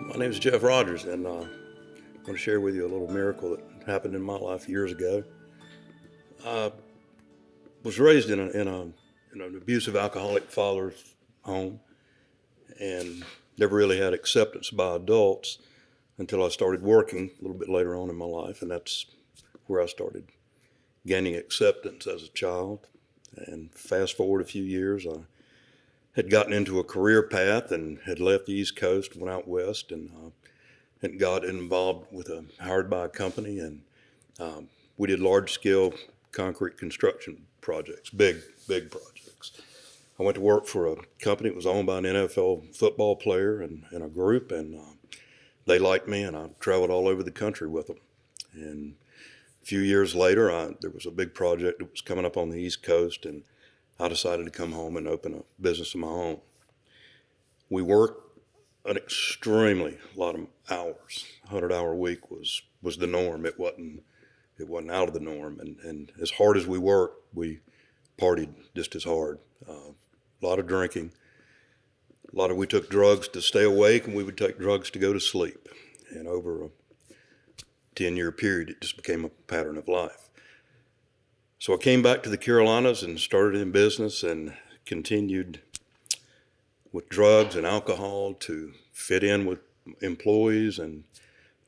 My name is Jeff Rogers, and I want to share with you a little miracle that happened in my life years ago. I was raised in an abusive alcoholic father's home, and never really had acceptance by adults until I started working a little bit later on in my life, and that's where I started gaining acceptance as a child. And fast forward a few years, I had gotten into a career path and had left the East Coast, went out west, and got involved with hired by a company, and we did large scale concrete construction projects, big projects. I went to work for a company that was owned by an NFL football player and a group, and they liked me, and I traveled all over the country with them. And a few years later, there was a big project that was coming up on the East Coast, and I decided to come home and open a business of my own. We worked an extremely lot of hours. 100-hour week was the norm. It wasn't out of the norm. And as hard as we worked, we partied just as hard. A lot of drinking. We took drugs to stay awake, and we would take drugs to go to sleep. And over a 10-year period, it just became a pattern of life. So I came back to the Carolinas and started in business and continued with drugs and alcohol to fit in with employees and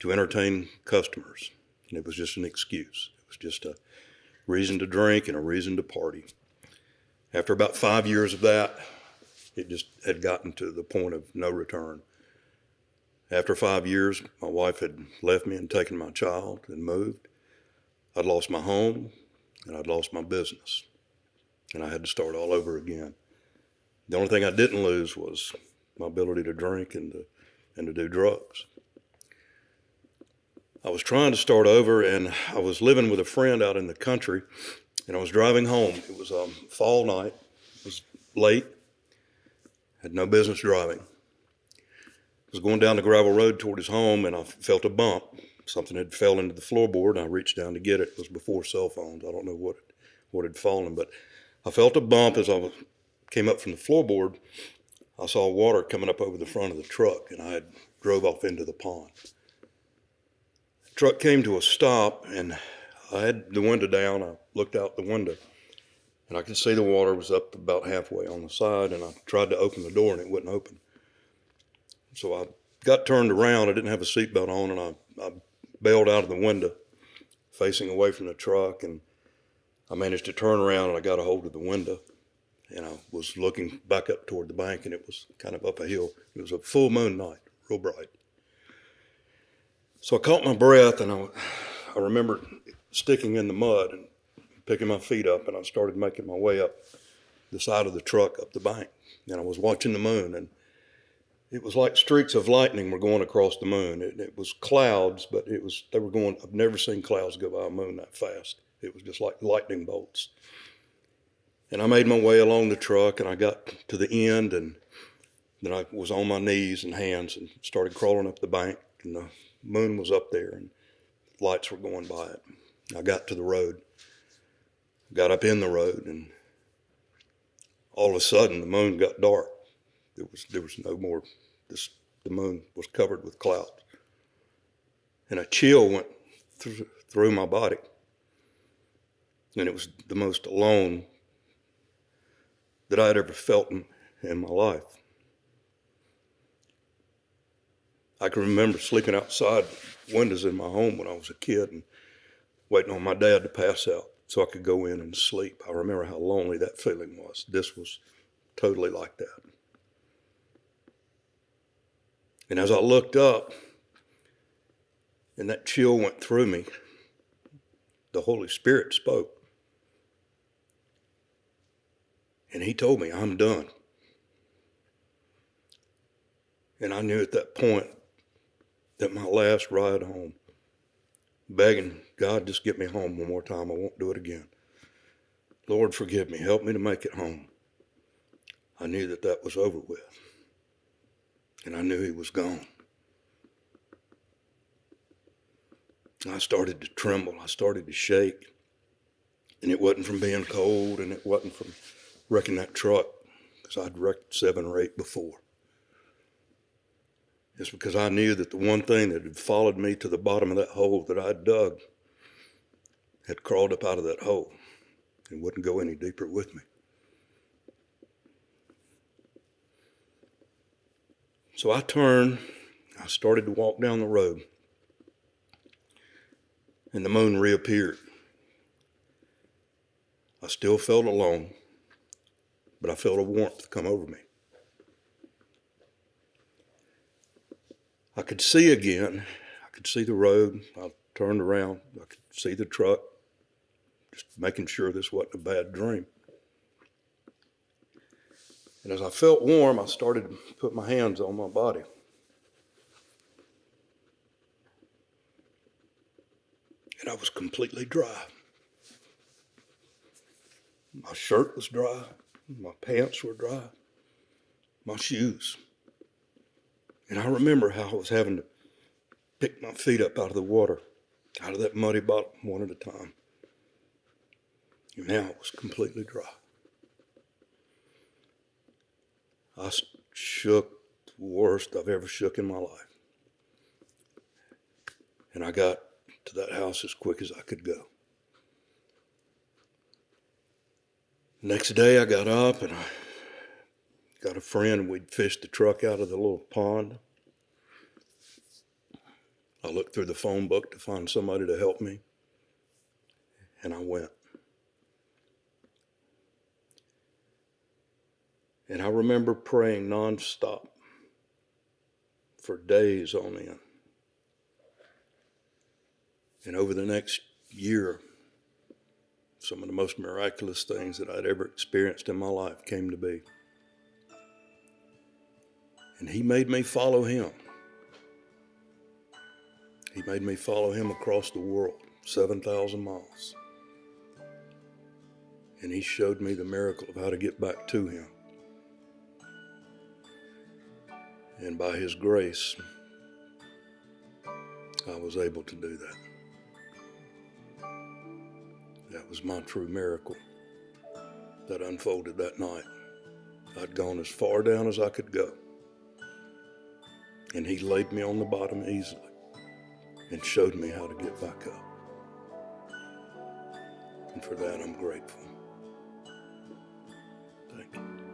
to entertain customers. And it was just an excuse. It was just a reason to drink and a reason to party. After about 5 years of that, it just had gotten to the point of no return. After 5 years, my wife had left me and taken my child and moved. I'd lost my home and I'd lost my business, and I had to start all over again. The only thing I didn't lose was my ability to drink and to do drugs. I was trying to start over, and I was living with a friend out in the country, and I was driving home. It was a fall night. It was late. Had no business driving. I was going down the gravel road toward his home, and I felt a bump. Something had fell into the floorboard, and I reached down to get it. It was before cell phones. I don't know what had fallen, but I felt a bump as I came up from the floorboard. I saw water coming up over the front of the truck, and I had drove off into the pond. The truck came to a stop, and I had the window down. I looked out the window, and I could see the water was up about halfway on the side, and I tried to open the door, and it wouldn't open. So I got turned around. I didn't have a seatbelt on, and I bailed out of the window, facing away from the truck, and I managed to turn around, and I got a hold of the window, and I was looking back up toward the bank, and it was kind of up a hill. It was a full moon night, real bright. So I caught my breath, and I remember sticking in the mud and picking my feet up, and I started making my way up the side of the truck up the bank, and I was watching the moon, and it was like streaks of lightning were going across the moon. It was clouds, but they were going. I've never seen clouds go by a moon that fast. It was just like lightning bolts. And I made my way along the truck, and I got to the end, and then I was on my knees and hands and started crawling up the bank, and the moon was up there, and lights were going by it. I got to the road, got up in the road, and all of a sudden the moon got dark. There was no more. The moon was covered with clouds, and a chill went through my body, and it was the most alone that I had ever felt in my life. I can remember sleeping outside windows in my home when I was a kid and waiting on my dad to pass out so I could go in and sleep. I remember how lonely that feeling was. This was totally like that. And as I looked up and that chill went through me, the Holy Spirit spoke. And he told me, I'm done. And I knew at that point that my last ride home, begging, God, just get me home one more time. I won't do it again. Lord, forgive me. Help me to make it home. I knew that was over with. And I knew he was gone. I started to tremble. I started to shake. And it wasn't from being cold, and it wasn't from wrecking that truck, because I'd wrecked 7 or 8 before. is because I knew that the one thing that had followed me to the bottom of that hole that I dug had crawled up out of that hole and wouldn't go any deeper with me. So I turned, I started to walk down the road, and the moon reappeared. I still felt alone, but I felt a warmth come over me. I could see again. I could see the road. I turned around. I could see the truck, just making sure this wasn't a bad dream. And as I felt warm, I started to put my hands on my body. And I was completely dry. My shirt was dry. My pants were dry. My shoes. And I remember how I was having to pick my feet up out of the water, out of that muddy bottom, one at a time. And now it was completely dry. I shook the worst I've ever shook in my life. And I got to that house as quick as I could go. Next day I got up and I got a friend. We'd fished the truck out of the little pond. I looked through the phone book to find somebody to help me. And I went. And I remember praying nonstop for days on end. And over the next year, some of the most miraculous things that I'd ever experienced in my life came to be. And he made me follow him. He made me follow him across the world, 7,000 miles. And he showed me the miracle of how to get back to him. And by his grace, I was able to do that. That was my true miracle that unfolded that night. I'd gone as far down as I could go. And he laid me on the bottom easily and showed me how to get back up. And for that, I'm grateful. Thank you.